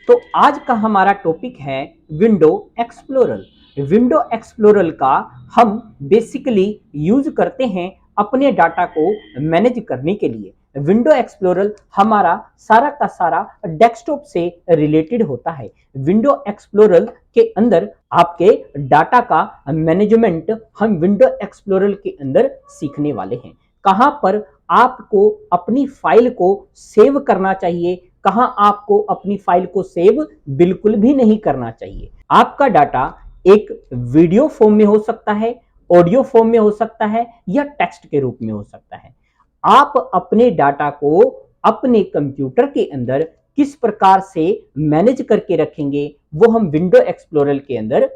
तो आज का हमारा टॉपिक है विंडो एक्सप्लोरर। विंडो एक्सप्लोरर का हम बेसिकली यूज करते हैं अपने डाटा को मैनेज करने के लिए। विंडो एक्सप्लोरर हमारा सारा का सारा डेस्कटॉप से रिलेटेड होता है। विंडो एक्सप्लोरर के अंदर आपके डाटा का मैनेजमेंट हम विंडो एक्सप्लोरर के अंदर सीखने वाले हैं। कहां पर आपको अपनी फाइल को सेव करना चाहिए, कहां आपको अपनी फाइल को सेव बिल्कुल भी नहीं करना चाहिए। आपका डाटा एक वीडियो फॉर्म में हो सकता है, ऑडियो फॉर्म में हो सकता है या टेक्स्ट के रूप में हो सकता है। आप अपने डाटा को अपने कंप्यूटर के अंदर किस प्रकार से मैनेज करके रखेंगे वो हम विंडो एक्सप्लोरर के अंदर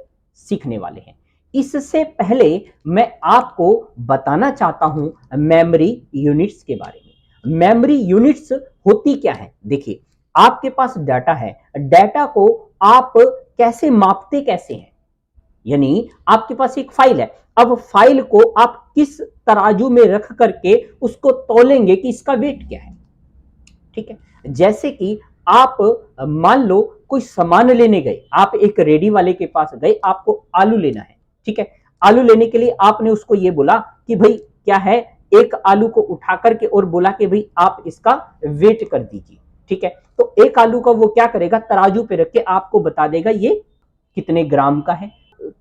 सीखने वाले हैं। इससे पहले मैं आपको बताना चाहता हूं मेमोरी यूनिट्स के बारे में। मेमोरी यूनिट्स होती क्या है? देखिए, आपके पास डाटा है, डाटा को आप कैसे मापते कैसे हैं? यानी आपके पास एक फाइल है, अब फाइल को आप किस तराजू में रख करके उसको तौलेंगे कि इसका वेट क्या है। ठीक है, जैसे कि आप मान लो कोई सामान लेने गए, आप एक रेडी वाले के पास गए, आपको आलू लेना है। ठीक है, आलू लेने के लिए आपने उसको ये बोला कि भाई क्या है, एक आलू को उठा करके और बोला कि भाई आप इसका वेट कर दीजिए। ठीक है, तो एक आलू का वो क्या करेगा, तराजू पे रख के आपको बता देगा ये कितने ग्राम का है।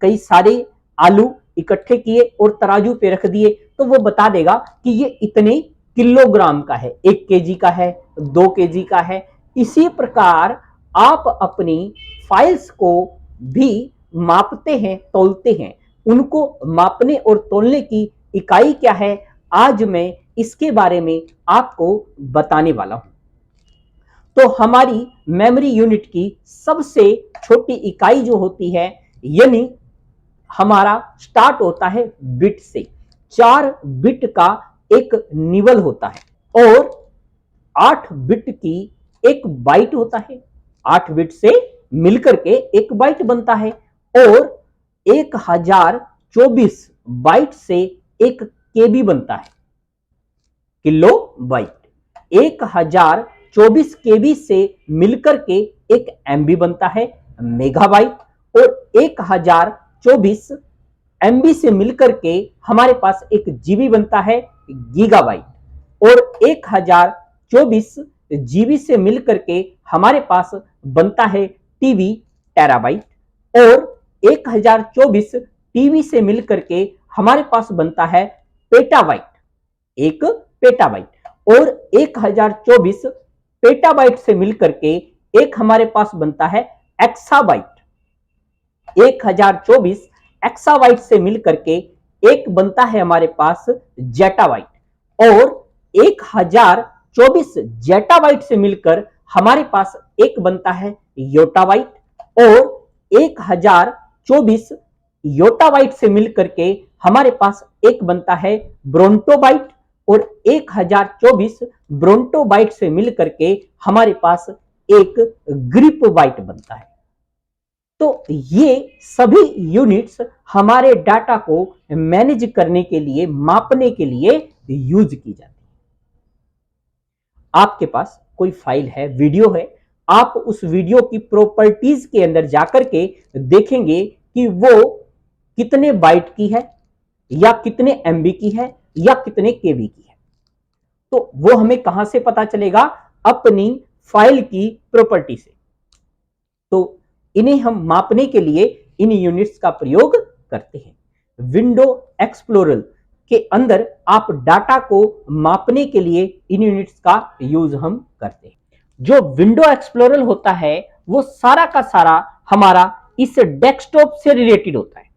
कई सारे आलू इकट्ठे किए और तराजू पे रख दिए तो वो बता देगा कि ये इतने किलोग्राम का है, 1 केजी का है, 2 केजी का है। इसी प्रकार आप अपनी फाइल्स को भी मापते हैं, तौलते हैं। उनको मापने और तौलने की इकाई क्या है, आज मैं इसके बारे में आपको बताने वाला हूं। तो हमारी मेमोरी यूनिट की सबसे छोटी इकाई जो होती है, यानी हमारा स्टार्ट होता है बिट से। 4 बिट का एक निबल होता है और 8 बिट की एक बाइट होता है। 8 बिट से मिलकर के एक बाइट बनता है और 1024 बाइट से एक केबी बनता है, किलो बाइट। 1024 केबी से मिलकर के एक एमबी बनता है, मेगाबाइट। और 1024 एमबी से मिलकर के हमारे पास एक जीबी बनता है, गीगाबाइट। और 1024 जीबी से मिलकर के हमारे पास बनता है टीबी, टेराबाइट। और 1024 टीबी से मिलकर के हमारे पास बनता है पेटाबाइट, एक पेटाबाइट। और 1024 पेटाबाइट से मिलकर के एक हमारे पास बनता है एक्साबाइट। 1024 एक्साबाइट से मिलकर के एक बनता है हमारे पास जेटाबाइट। और 1024 जेटाबाइट से मिलकर हमारे पास एक बनता है योटाबाइट। और 1024 योटाबाइट से मिलकर के हमारे पास एक बनता है ब्रोंटोबाइट। और 1024 ब्रोंटोबाइट से मिलकर के हमारे पास एक ग्रिप बाइट बनता है। तो ये सभी यूनिट्स हमारे डाटा को मैनेज करने के लिए, मापने के लिए यूज की जाती है। आपके पास कोई फाइल है, वीडियो है, आप उस वीडियो की प्रॉपर्टीज के अंदर जाकर के देखेंगे कि वो कितने बाइट की है या कितने एमबी की है या कितने केबी की है। तो वो हमें कहां से पता चलेगा? अपनी फाइल की प्रॉपर्टी से। तो इन्हें हम मापने के लिए इन यूनिट्स का प्रयोग करते हैं। विंडो एक्सप्लोरर के अंदर आप डाटा को मापने के लिए इन यूनिट्स का यूज हम करते हैं। जो विंडो एक्सप्लोरर होता है वो सारा का सारा हमारा इस डेस्कटॉप से रिलेटेड होता है।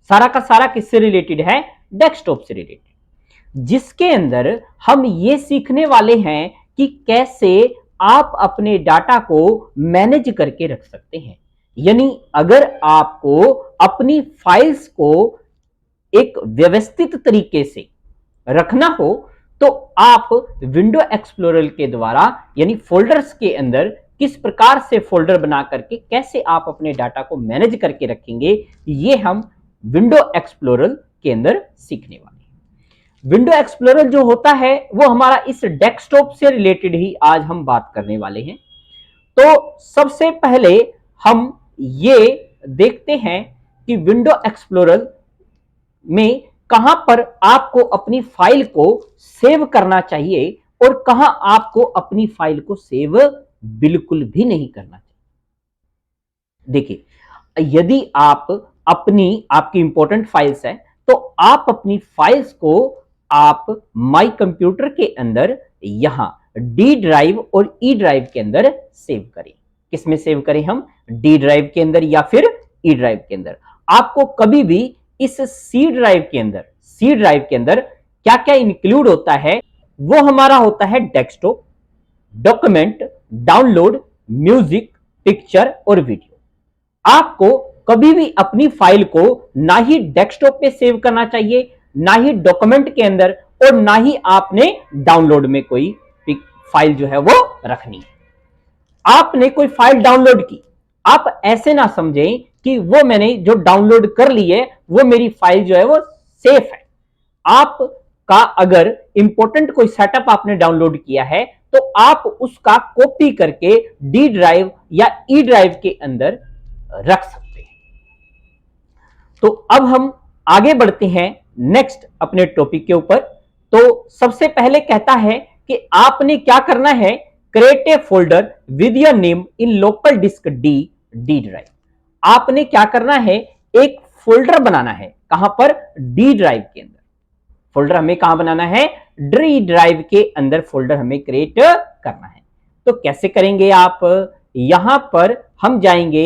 सारा का सारा किससे रिलेटेड है? डेस्कटॉप से रिलेटेड, जिसके अंदर हम ये सीखने वाले हैं कि कैसे आप अपने डाटा को मैनेज करके रख सकते हैं। यानी अगर आपको अपनी फाइल्स को एक व्यवस्थित तरीके से रखना हो तो आप विंडो एक्सप्लोरर के द्वारा, यानी फोल्डर्स के अंदर किस प्रकार से फोल्डर बना करके कैसे आप अपने डाटा को मैनेज करके रखेंगे, ये हम विंडो एक्सप्लोरर के अंदर सीखने वाले हैं। विंडो एक्सप्लोरर जो होता है वो हमारा इस डेस्कटॉप से रिलेटेड ही आज हम बात करने वाले हैं। तो सबसे पहले हम ये देखते हैं कि विंडो एक्सप्लोरर में कहां पर आपको अपनी फाइल को सेव करना चाहिए और कहां आपको अपनी फाइल को सेव बिल्कुल भी नहीं करना चाहिए। देखिए, यदि आप आपकी इंपॉर्टेंट फाइल्स है तो आप अपनी फाइल्स को आप माई कंप्यूटर के अंदर यहां डी ड्राइव और ई ड्राइव के अंदर सेव करें। किसमें सेव करें हम? डी ड्राइव के अंदर या फिर ई ड्राइव के अंदर। आपको कभी भी इस सी ड्राइव के अंदर क्या क्या इंक्लूड होता है, वो हमारा होता है desktop, document, download, music, picture और वीडियो। आपको कभी भी अपनी फाइल को ना ही डेस्कटॉप पे सेव करना चाहिए, ना ही डॉक्यूमेंट के अंदर, और ना ही आपने डाउनलोड में कोई फाइल जो है वो रखनी है। आपने कोई फाइल डाउनलोड की, आप ऐसे ना समझें कि वो मैंने जो डाउनलोड कर ली है वो मेरी फाइल जो है वो सेफ है। आपका अगर इंपॉर्टेंट कोई सेटअप आपने डाउनलोड किया है तो आप उसका कॉपी करके डी ड्राइव या ई ड्राइव के अंदर रख सकते हैं। तो अब हम आगे बढ़ते हैं नेक्स्ट अपने टॉपिक के ऊपर। तो सबसे पहले कहता है कि आपने क्या करना है, create a folder with your name in local disk D drive. आपने क्या करना है, एक फोल्डर बनाना है। कहां पर? डी ड्राइव के अंदर। फोल्डर हमें कहां बनाना है? डी ड्राइव के अंदर फोल्डर हमें क्रिएट करना है। तो कैसे करेंगे आप? यहां पर हम जाएंगे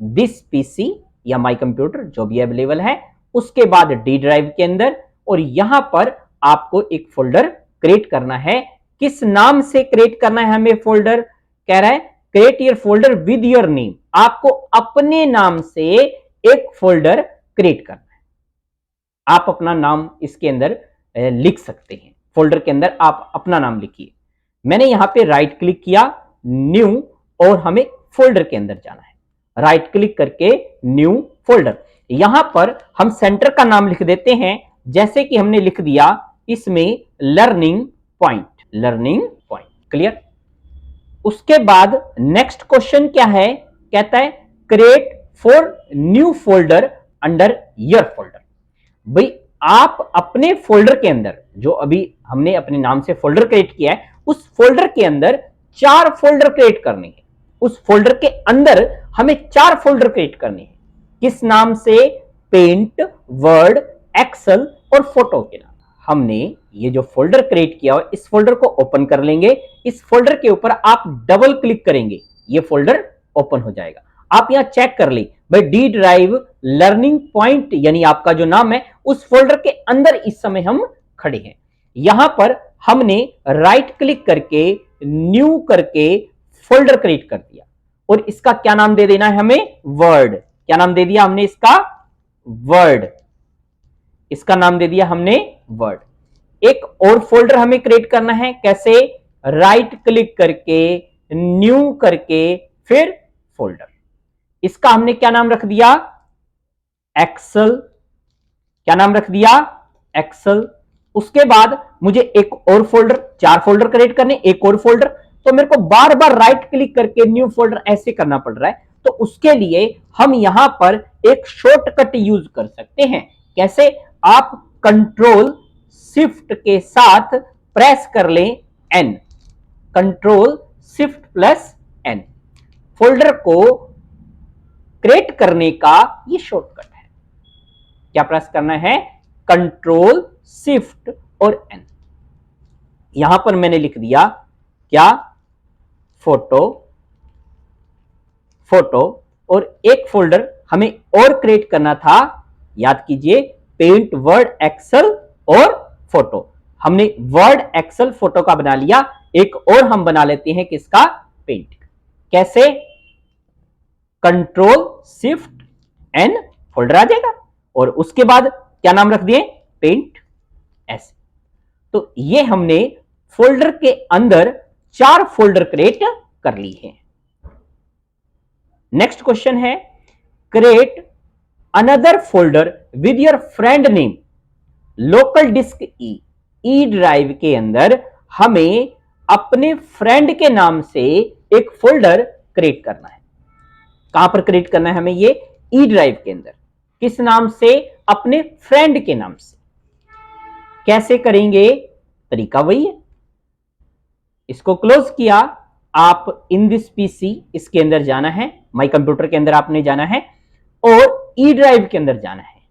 दिस पीसी या माई कंप्यूटर जो भी अवेलेबल है, उसके बाद डी ड्राइव के अंदर, और यहां पर आपको एक फोल्डर क्रिएट करना है। किस नाम से क्रिएट करना है हमें फोल्डर? कह रहा है create your folder with your name. आपको अपने नाम से एक फोल्डर क्रिएट करना है। आप अपना नाम इसके अंदर लिख सकते हैं। फोल्डर के अंदर आप अपना नाम लिखिए। मैंने यहां पे राइट क्लिक किया, न्यू, और हमें फोल्डर के अंदर जाना है। राइट क्लिक करके न्यू फोल्डर, यहां पर हम सेंटर का नाम लिख देते हैं, जैसे कि हमने लिख दिया इसमें लर्निंग पॉइंट। क्लियर? उसके बाद नेक्स्ट क्वेश्चन क्या है? कहता है create for new folder under your folder. भाई आप अपने फोल्डर के अंदर, जो अभी हमने अपने नाम से फोल्डर क्रिएट किया है, उस फोल्डर के अंदर 4 फोल्डर क्रिएट करने हैं। उस फोल्डर के अंदर हमें 4 फोल्डर क्रिएट करने हैं। किस नाम से? पेंट, वर्ड, एक्सेल और फोटो के नाम। हमने ये जो फोल्डर क्रिएट किया है, इस फोल्डर को ओपन कर लेंगे। इस फोल्डर के ऊपर आप डबल क्लिक करेंगे, ये फोल्डर ओपन हो जाएगा। आप यहां चेक कर ले भाई, डी ड्राइव लर्निंग पॉइंट यानी आपका जो नाम है, उस फोल्डर के अंदर इस समय हम खड़े हैं। यहां पर हमने राइट क्लिक करके न्यू करके फोल्डर क्रिएट कर दिया, और इसका क्या नाम दे देना है हमें? वर्ड। क्या नाम दे दिया हमने इसका? वर्ड। इसका नाम दे दिया हमने वर्ड। एक और फोल्डर हमें क्रिएट करना है। कैसे? राइट क्लिक करके न्यू करके फिर फोल्डर। इसका हमने क्या नाम रख दिया? एक्सेल। क्या नाम रख दिया? एक्सेल। उसके बाद मुझे एक और फोल्डर, 4 फोल्डर क्रिएट करने, एक और फोल्डर, तो मेरे को बार बार राइट क्लिक करके न्यू फोल्डर ऐसे करना पड़ रहा है। तो उसके लिए हम यहां पर एक शॉर्टकट यूज कर सकते हैं। कैसे? आप कंट्रोल शिफ्ट के साथ प्रेस कर लें N, control shift plus N. Folder को क्रिएट करने का ये शॉर्टकट है। क्या प्रेस करना है? कंट्रोल शिफ्ट और एन। यहां पर मैंने लिख दिया क्या? फोटो। और एक फोल्डर हमें और क्रिएट करना था, याद कीजिए, पेंट, वर्ड, एक्सेल और फोटो। हमने वर्ड, एक्सेल, फोटो का बना लिया। एक और हम बना लेते हैं किसका? पेंट। कैसे? कंट्रोल शिफ्ट एन, फोल्डर आ जाएगा, और उसके बाद क्या नाम रख दिए? पेंट। ऐसे। तो ये हमने फोल्डर के अंदर 4 फोल्डर क्रिएट कर ली है। नेक्स्ट क्वेश्चन है create another folder with your friend name local disk E drive के अंदर हमें अपने फ्रेंड के नाम से एक फोल्डर क्रिएट करना है। कहां पर क्रिएट करना है हमें? ये ई ड्राइव के अंदर। किस नाम से? अपने फ्रेंड के नाम से। कैसे करेंगे? तरीका वही है। इसको क्लोज किया, आप इन दिस पीसी इसके अंदर जाना है, माई कंप्यूटर के अंदर आपने जाना है और ई ड्राइव के अंदर जाना है।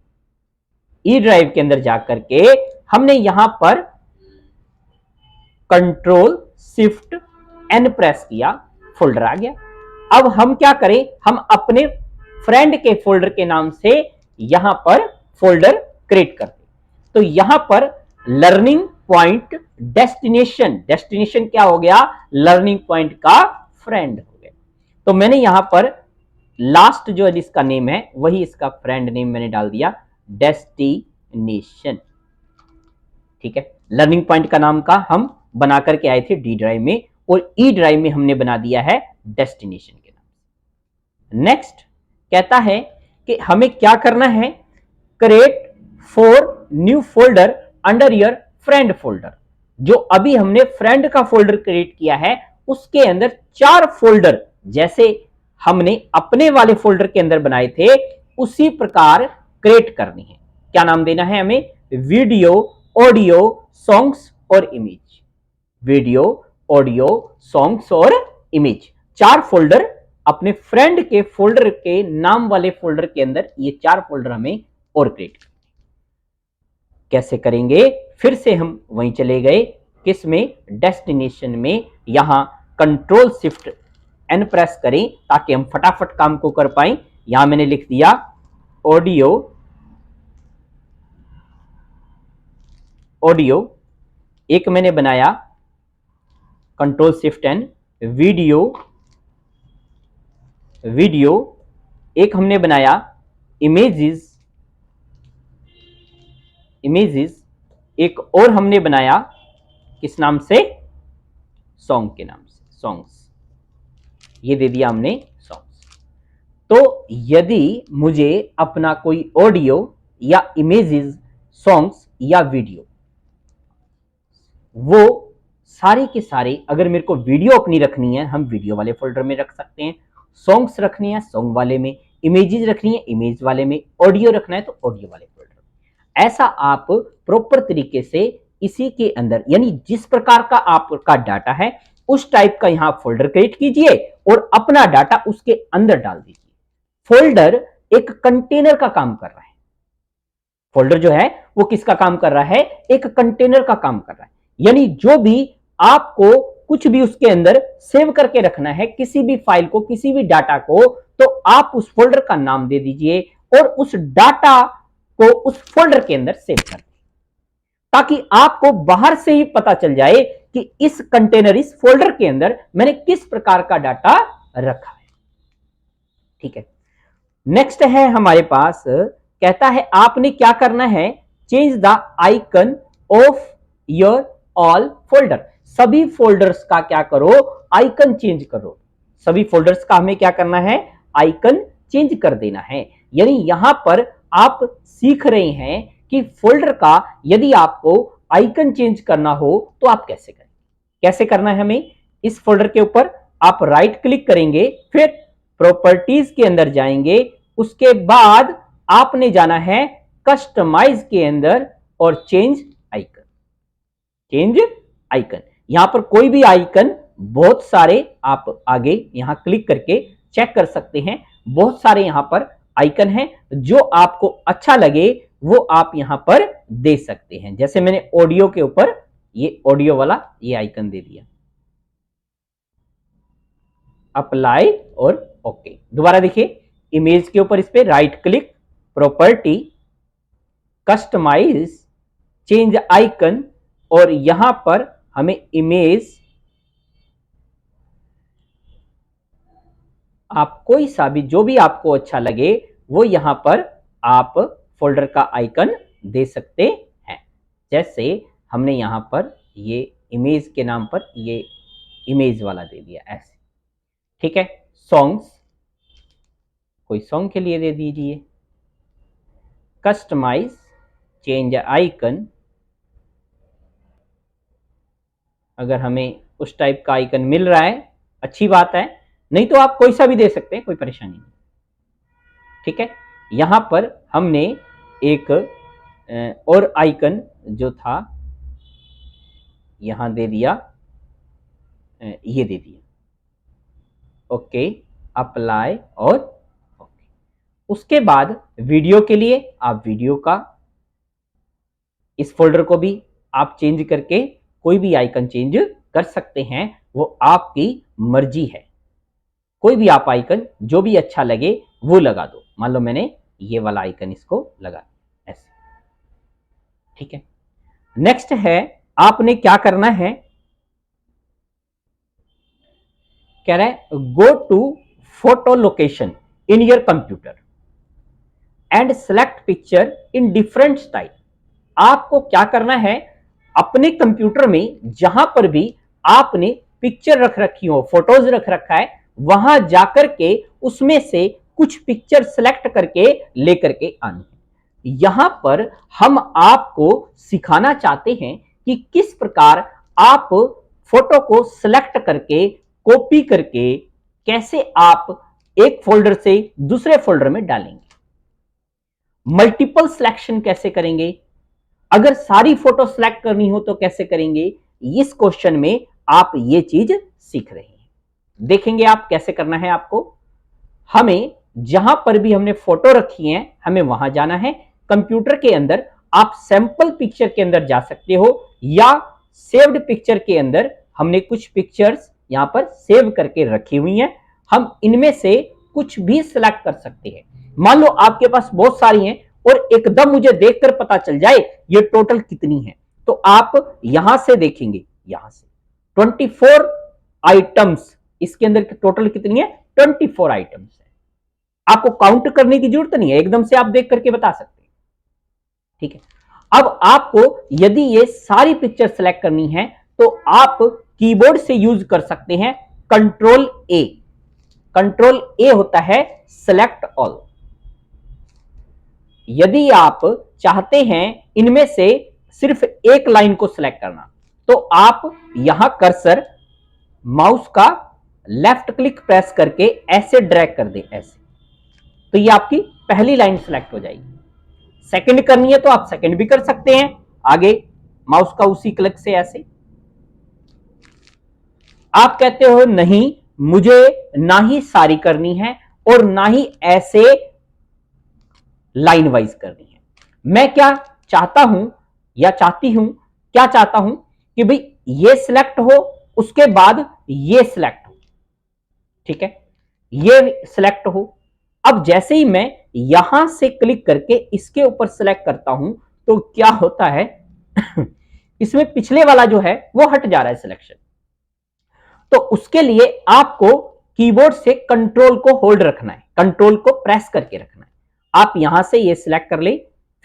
ई ड्राइव के अंदर जाकर के हमने यहां पर कंट्रोल शिफ्ट एन प्रेस किया, फोल्डर आ गया। अब हम क्या करें? हम अपने फ्रेंड के फोल्डर के नाम से यहां पर फोल्डर क्रिएट करते। तो यहां पर लर्निंग पॉइंट डेस्टिनेशन, डेस्टिनेशन क्या हो गया? लर्निंग पॉइंट का फ्रेंड हो गया। तो मैंने यहां पर लास्ट जो इसका नेम है वही इसका फ्रेंड नेम मैंने डाल दिया, डेस्टिनेशन। ठीक है, लर्निंग पॉइंट का नाम का हम बना करके आए थे डी ड्राइव में, और ई ड्राइव में हमने बना दिया है डेस्टिनेशन के नाम। नेक्स्ट कहता है कि हमें क्या करना है? Create 4 new folder under your friend folder. जो अभी हमने फ्रेंड का फोल्डर क्रिएट किया है उसके अंदर 4 फोल्डर जैसे हमने अपने वाले फोल्डर के अंदर बनाए थे उसी प्रकार क्रिएट करनी है। क्या नाम देना है हमें? वीडियो, ऑडियो, सॉन्ग्स और इमेज। वीडियो, ऑडियो, सॉन्ग्स और इमेज, 4 फोल्डर अपने फ्रेंड के फोल्डर के नाम वाले फोल्डर के अंदर ये 4 फोल्डर हमें और क्रिएट करने। कैसे करेंगे? फिर से हम वहीं चले गए, किस में? डेस्टिनेशन में। यहां कंट्रोल शिफ्ट एन प्रेस करें ताकि हम फटाफट काम को कर पाए। यहां मैंने लिख दिया ऑडियो, ऑडियो एक मैंने बनाया, control shift N. Video, video एक हमने बनाया, इमेजेस, इमेजेस एक और हमने बनाया, किस नाम से? सॉन्ग के नाम से, सॉन्ग्स। ये दे दिया हमने सॉन्ग्स। तो यदि मुझे अपना कोई ऑडियो या इमेजेस, सॉन्ग्स या वीडियो, वो सारे के सारे, अगर मेरे को वीडियो अपनी रखनी है हम वीडियो वाले फोल्डर में रख सकते हैं, सॉन्ग्स रखनी है सॉन्ग वाले में, इमेजेस रखनी है इमेज वाले में, ऑडियो रखना है तो ऑडियो वाले फोल्डर में। ऐसा आप प्रॉपर तरीके से इसी के अंदर, यानी जिस प्रकार का आपका डाटा है उस टाइप का यहां फोल्डर क्रिएट कीजिए और अपना डाटा उसके अंदर डाल दीजिए। फोल्डर एक कंटेनर का काम कर रहा है। फोल्डर जो है वो किसका काम कर रहा है? एक कंटेनर का काम कर रहा है। यानी जो भी आपको कुछ भी उसके अंदर सेव करके रखना है, किसी भी फाइल को, किसी भी डाटा को, तो आप उस फोल्डर का नाम दे दीजिए और उस डाटा को उस फोल्डर के अंदर सेव कर दीजिए, ताकि आपको बाहर से ही पता चल जाए कि इस कंटेनर, इस फोल्डर के अंदर मैंने किस प्रकार का डाटा रखा है। ठीक है, नेक्स्ट है हमारे पास, कहता है आपने क्या करना है? Change the icon of your all folder. सभी फोल्डर्स का क्या करो? आइकन चेंज करो। सभी फोल्डर्स का हमें क्या करना है? आइकन चेंज कर देना है। यानी यहां पर आप सीख रहे हैं कि फोल्डर का यदि आपको आइकन चेंज करना हो तो आप कैसे करें। कैसे करना है हमें? इस फोल्डर के ऊपर आप राइट क्लिक करेंगे, फिर प्रॉपर्टीज के अंदर जाएंगे, उसके बाद आपने जाना है कस्टमाइज के अंदर और चेंज आइकन। चेंज आइकन, यहां पर कोई भी आइकन, बहुत सारे आप आगे यहां क्लिक करके चेक कर सकते हैं। बहुत सारे यहां पर आइकन हैं, जो आपको अच्छा लगे वो आप यहां पर दे सकते हैं। जैसे मैंने ऑडियो के ऊपर ये ऑडियो वाला ये आइकन दे दिया, अप्लाई और ओके। दोबारा देखिए, इमेज के ऊपर इस पे right click, property, customise, change icon, और यहां पर हमें इमेज, आप कोई सा भी जो भी आपको अच्छा लगे वो यहां पर आप फोल्डर का आइकन दे सकते हैं। जैसे हमने यहां पर ये इमेज के नाम पर ये इमेज वाला दे दिया, ऐसे। ठीक है, सॉन्ग्स, कोई सॉन्ग के लिए दे दीजिए, कस्टमाइज, चेंज आइकन, अगर हमें उस टाइप का आइकन मिल रहा है अच्छी बात है, नहीं तो आप कोई सा भी दे सकते हैं, कोई परेशानी नहीं। ठीक है, यहां पर हमने एक और आइकन जो था यहां दे दिया, ये दे दिया, ओके, अप्लाई और ओके। उसके बाद वीडियो के लिए आप वीडियो का इस फोल्डर को भी आप चेंज करके कोई भी आइकन चेंज कर सकते हैं, वो आपकी मर्जी है। कोई भी आप आइकन जो भी अच्छा लगे वो लगा दो। मान लो मैंने ये वाला आइकन इसको लगा दिया ऐसे। ठीक है, नेक्स्ट है, आपने क्या करना है, कह रहा है go to photo location in your computer and select picture in different style. आपको क्या करना है, अपने कंप्यूटर में जहां पर भी आपने पिक्चर रख रखी हो, फोटोज रख रखा है, वहां जाकर के उसमें से कुछ पिक्चर सेलेक्ट करके लेकर के आनी। यहां पर हम आपको सिखाना चाहते हैं कि किस प्रकार आप फोटो को सिलेक्ट करके कॉपी करके कैसे आप एक फोल्डर से दूसरे फोल्डर में डालेंगे, मल्टीपल सिलेक्शन कैसे करेंगे, अगर सारी फोटो सिलेक्ट करनी हो तो कैसे करेंगे। इस क्वेश्चन में आप ये चीज सीख रहे हैं, देखेंगे आप कैसे करना है। आपको हमें जहां पर भी हमने फोटो रखी है हमें वहां जाना है। कंप्यूटर के अंदर आप सैंपल पिक्चर के अंदर जा सकते हो या सेव्ड पिक्चर के अंदर हमने कुछ पिक्चर्स यहां पर सेव करके रखी हुई हैं, हम इनमें से कुछ भी सिलेक्ट कर सकते हैं। मान लो आपके पास बहुत सारी हैं और एकदम मुझे देखकर पता चल जाए ये टोटल कितनी है, तो आप यहां से देखेंगे, यहां से 24 आइटम्स, इसके अंदर टोटल कितनी है, 24 आइटम्स है। आपको काउंट करने की जरूरत नहीं है, एकदम से आप देख करके बता सकते हैं। ठीक है, अब आपको यदि ये सारी पिक्चर सेलेक्ट करनी है तो आप कीबोर्ड से यूज कर सकते हैं कंट्रोल ए। कंट्रोल ए होता है सेलेक्ट ऑल। यदि आप चाहते हैं इनमें से सिर्फ एक लाइन को सिलेक्ट करना तो आप यहां कर्सर माउस का लेफ्ट क्लिक प्रेस करके ऐसे ड्रैग कर दे, ऐसे, तो ये आपकी पहली लाइन सिलेक्ट हो जाएगी। सेकंड करनी है तो आप सेकंड भी कर सकते हैं, आगे माउस का उसी क्लिक से ऐसे। आप कहते हो नहीं मुझे ना ही सारी करनी है और ना ही ऐसे लाइन वाइज करनी है, मैं क्या चाहता हूं या चाहती हूं, क्या चाहता हूं कि भाई ये सिलेक्ट हो उसके बाद ये सिलेक्ट हो। ठीक है, ये सिलेक्ट हो। अब जैसे ही मैं यहां से क्लिक करके इसके ऊपर सिलेक्ट करता हूं तो क्या होता है इसमें पिछले वाला जो है वो हट जा रहा है सिलेक्शन। तो उसके लिए आपको कीबोर्ड से कंट्रोल को होल्ड रखना है, कंट्रोल को प्रेस करके रखना है। आप यहां से ये सिलेक्ट कर ले,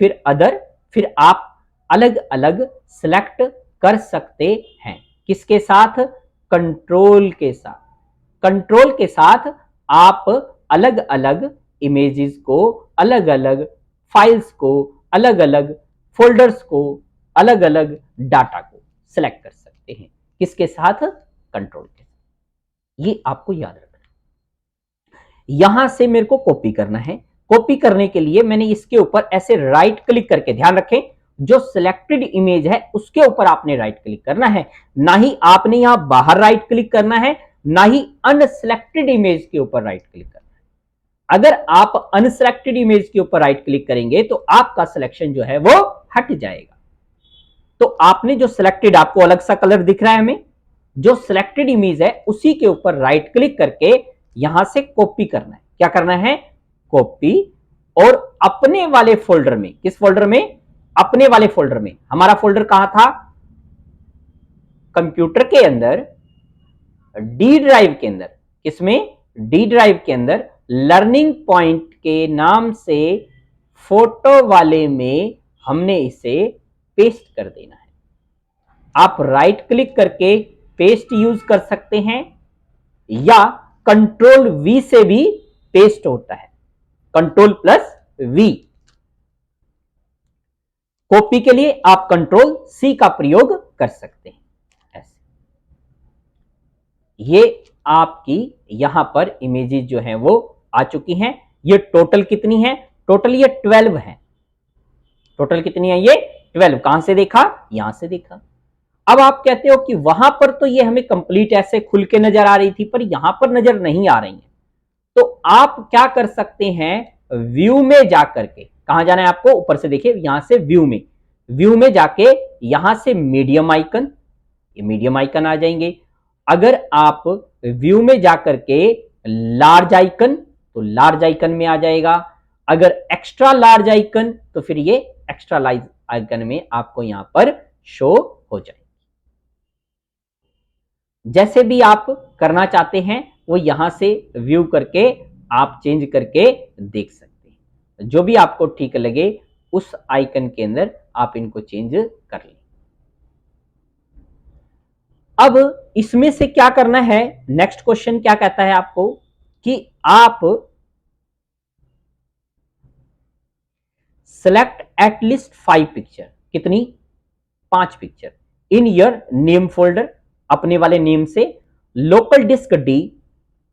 फिर अदर, फिर आप अलग अलग सिलेक्ट कर सकते हैं। किसके साथ, कंट्रोल के साथ। कंट्रोल के साथ आप अलग अलग इमेजेस को, अलग अलग फाइल्स को, अलग अलग फोल्डर्स को, अलग अलग डाटा को सिलेक्ट कर सकते हैं। किसके साथ, कंट्रोल के साथ। ये आपको याद रखना है। यहां से मेरे को कॉपी करना है, कॉपी करने के लिए मैंने इसके ऊपर ऐसे राइट क्लिक करके, ध्यान रखें जो सिलेक्टेड इमेज है उसके ऊपर आपने राइट क्लिक करना है, ना ही आपने यहां बाहर राइट क्लिक करना है, ना ही अनसिलेक्टेड इमेज के ऊपर राइट क्लिक करना है। अगर आप अनसिलेक्टेड इमेज के ऊपर राइट क्लिक करेंगे तो आपका सिलेक्शन जो है वो हट जाएगा। तो आपने जो सिलेक्टेड, आपको अलग सा कलर दिख रहा है हमें, जो सिलेक्टेड इमेज है उसी के ऊपर राइट क्लिक करके यहां से कॉपी करना है। क्या करना है, कॉपी, और अपने वाले फोल्डर में, किस फोल्डर में, अपने वाले फोल्डर में। हमारा फोल्डर कहां था, कंप्यूटर के अंदर डी ड्राइव के अंदर, किसमें, डी ड्राइव के अंदर लर्निंग पॉइंट के नाम से फोटो वाले में हमने इसे पेस्ट कर देना है। आप राइट क्लिक करके पेस्ट यूज कर सकते हैं या कंट्रोल वी से भी पेस्ट होता है, कंट्रोल प्लस वी। कॉपी के लिए आप कंट्रोल सी का प्रयोग कर सकते हैं। ऐसे ये आपकी यहां पर इमेजेस जो है वो आ चुकी हैं। ये टोटल कितनी है? टोटल ये 12 है। टोटल कितनी है? ये 12। कहां से देखा? यहां से देखा। अब आप कहते हो कि वहां पर तो ये हमें कंप्लीट ऐसे खुल के नजर आ रही थी, पर यहां पर नजर नहीं आ रही है। तो आप क्या कर सकते हैं? व्यू में जाकर के, कहां जाना है आपको? ऊपर से देखिए, यहां से व्यू में जाके यहां से मीडियम आइकन, ये मीडियम आइकन आ जाएंगे। अगर आप व्यू में जाकर के लार्ज आइकन, तो लार्ज आइकन में आ जाएगा। अगर एक्स्ट्रा लार्ज आइकन, तो फिर ये एक्स्ट्रा लार्ज आइकन में आपको यहां पर शो हो जाए। जैसे भी आप करना चाहते हैं वो यहां से व्यू करके आप चेंज करके देख सकते हैं। जो भी आपको ठीक लगे उस आइकन के अंदर आप इनको चेंज कर लें। अब इसमें से क्या करना है? नेक्स्ट क्वेश्चन क्या कहता है आपको कि आप सेलेक्ट एटलीस्ट 5 पिक्चर, कितनी? 5 picture in your name folder, अपने वाले नेम से, local disk D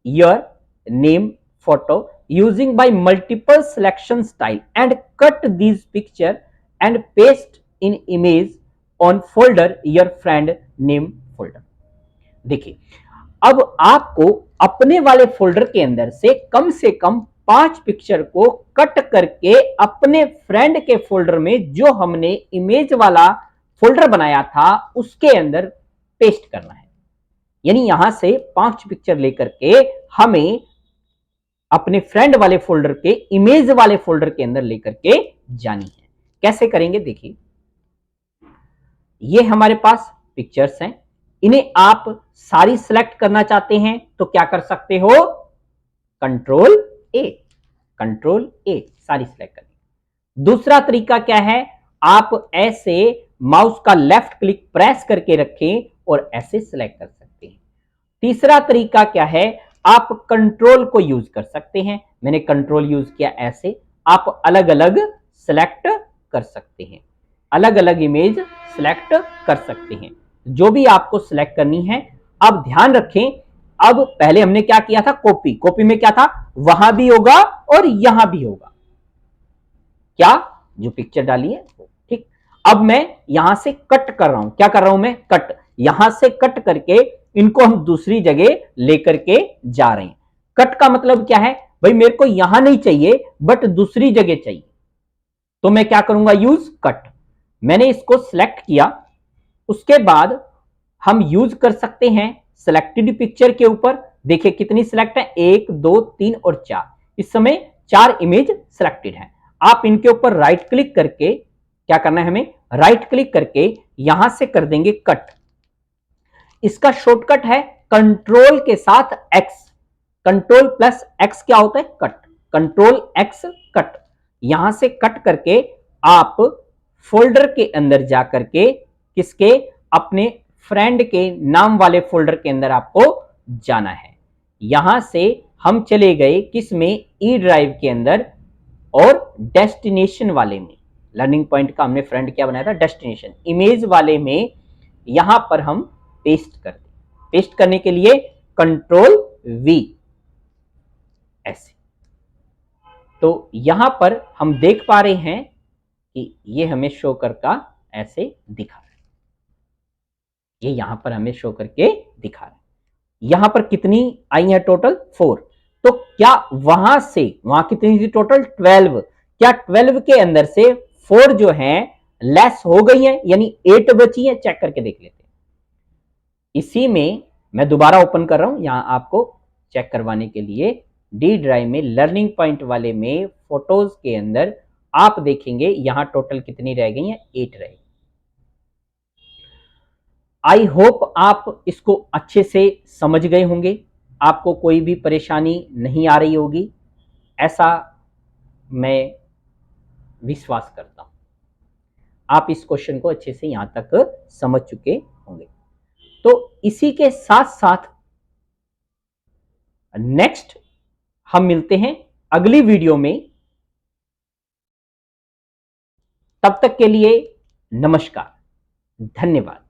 your name photo using by multiple selection style and cut these picture and paste in image on folder your friend name folder। देखिए, अब आपको अपने वाले folder के अंदर से कम 5 पिक्चर को कट करके अपने फ्रेंड के फोल्डर में, जो हमने इमेज वाला फोल्डर बनाया था, उसके अंदर पेस्ट करना है। यानी यहां से 5 पिक्चर लेकर के हमें अपने फ्रेंड वाले फोल्डर के, इमेज वाले फोल्डर के अंदर लेकर के जानी है। कैसे करेंगे? देखिए, ये हमारे पास पिक्चर्स हैं, इन्हें आप सारी सिलेक्ट करना चाहते हैं तो क्या कर सकते हो? कंट्रोल ए सारी सिलेक्ट करनी। दूसरा तरीका क्या है? आप ऐसे माउस का लेफ्ट क्लिक प्रेस करके रखें और ऐसे सिलेक्ट कर सकते हैं। तीसरा तरीका क्या है? आप कंट्रोल को यूज कर सकते हैं। मैंने कंट्रोल यूज किया, ऐसे आप अलग अलग सिलेक्ट कर सकते हैं, अलग अलग इमेज सिलेक्ट कर सकते हैं, जो भी आपको सिलेक्ट करनी है। अब ध्यान रखें, अब पहले हमने क्या किया था? कॉपी में क्या था? वहां भी होगा और यहां भी होगा। क्या? जो पिक्चर डाली है वो, ठीक। अब मैं यहां से कट कर रहा हूं। क्या कर रहा हूं मैं? कट। यहां से कट करके इनको हम दूसरी जगह लेकर के जा रहे हैं। कट का मतलब क्या है? भाई मेरे को यहां नहीं चाहिए बट दूसरी जगह चाहिए, तो मैं क्या करूंगा? Use cut. मैंने इसको सिलेक्ट किया, उसके बाद हम यूज कर सकते हैं सिलेक्टेड पिक्चर के ऊपर। देखिए कितनी सिलेक्ट है? 1 2 3 और 4। इस समय 4 इमेज सिलेक्टेड है। आप इनके ऊपर राइट क्लिक करके क्या करना है? हमें राइट क्लिक करके यहां से कर देंगे कट। इसका शॉर्टकट है कंट्रोल के साथ एक्स। कंट्रोल प्लस एक्स क्या होता है? कट। Control x cut. यहां से कट करके आप फोल्डर के अंदर जाकर के, किसके? अपने फ्रेंड के नाम वाले फोल्डर के अंदर आपको जाना है। यहां से हम चले गए किसमें? ई ड्राइव के अंदर, और डेस्टिनेशन वाले में, लर्निंग पॉइंट का हमने फ्रेंड क्या बनाया था? डेस्टिनेशन। इमेज वाले में यहां पर हम पेस्ट कर दें। पेस्ट करने के लिए कंट्रोल वी, ऐसे। तो यहां पर हम देख पा रहे हैं कि ये हमें शो करके ऐसे दिखा रहा है। ये यहां पर हमें शो करके दिखा रहा है। यहां पर कितनी आई है? टोटल 4। तो क्या वहां कितनी थी? टोटल 12। क्या 12 के अंदर से 4 जो है लेस हो गई है, यानी 8 बची है? चेक करके देख लेते हैं। इसी में मैं दोबारा ओपन कर रहा हूं यहां आपको चेक करवाने के लिए। डी ड्राइव में लर्निंग पॉइंट वाले में फोटोज के अंदर आप देखेंगे यहां टोटल कितनी रह गई है? 8 रह गई। आई होप आप इसको अच्छे से समझ गए होंगे, आपको कोई भी परेशानी नहीं आ रही होगी, ऐसा मैं विश्वास करता हूं। आप इस क्वेश्चन को अच्छे से यहां तक समझ चुके होंगे। तो इसी के साथ साथ नेक्स्ट हम मिलते हैं अगली वीडियो में। तब तक के लिए नमस्कार, धन्यवाद।